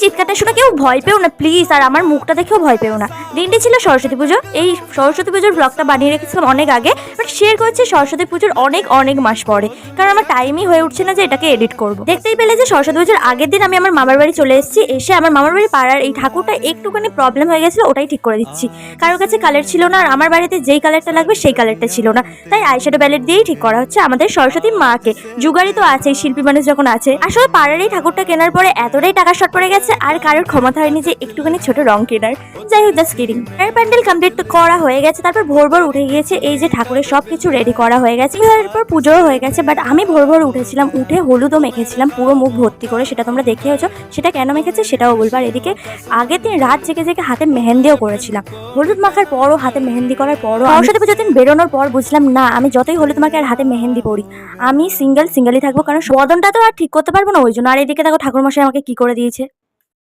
চিৎকারটা শুনে কেউ ভয় পেও না প্লিজ, আর আমার মুখটা দেখেও ভয় পেও না। দিনটি ছিল সরস্বতী পুজো। এই সরস্বতী পুজোর ব্লগটা বানিয়ে রেখেছিলাম অনেক আগে, বাট শেয়ার করছি সরস্বতী পুজোর অনেক অনেক মাস পরে, কারণ আমার টাইমই হয়ে উঠছে না যে এটাকে এডিট করব। দেখতেই পেলে যে সরস্বতী পুজোর আগের দিন আমি আমার মামার বাড়ি চলে এসেছি। এসে আমার মামার বাড়ি পাড়ার এই ঠাকুরটা একটুখানি প্রবলেম হয়ে গেছিলো, ওটাই ঠিক করে দিচ্ছি। কারোর কাছে কালার ছিল না, আর আমার বাড়িতে যেই কালারটা লাগবে সেই কালারটা ছিল না, তাই আইশ্যাডো প্যালেট দিয়েই ঠিক করা হচ্ছে আমাদের সরস্বতী মাকে। যুগারি তো আছেই, শিল্পী মানুষ যখন আছে। আসলে পাড়ার এই ঠাকুরটা কেনার পরে এতটাই টাকা শর্ট পড়ে গেছে, আর কারোর ক্ষমতা হয়নি যে একটুখানি ছোট রং কেনার। যাই হোক, জাস্ট কিডিং। আর প্যান্ডেল কমপ্লিট করা হয়ে গেছে, তারপর ভোর ভোর উঠে গিয়েছে। এই যে ঠাকুরের সবকিছু রেডি করা হয়ে গেছে, তারপর পুজোও হয়ে গেছে। বাট আমি ভোর ভোর উঠেছিলাম, উঠে হলুদও মেখেছিলাম পুরো মুখ ভর্তি করে, সেটা তোমরা দেখেওছো। সেটা কেন মেখেছে সেটাও বলবো। আর এদিকে আগের দিন রাত জেগে জেগে হাতে মেহেন্দিও করেছিলাম। হলুদ মাখার পরও, হাতে মেহেন্দি করার পরও, সরস্বতী পুজোর দিন বেরোনোর পর বুঝলাম না, আমি যতই হলুদ মাখে আর হাতে মেহেন্দি পরি, আমি সিঙ্গেলই থাকবো, কারণ বদনটা তো আর ঠিক করতে পারবো না ওই জন্য। আর এদিকে দেখো ঠাকুরমশাই আমাকে কি করে দিয়েছে।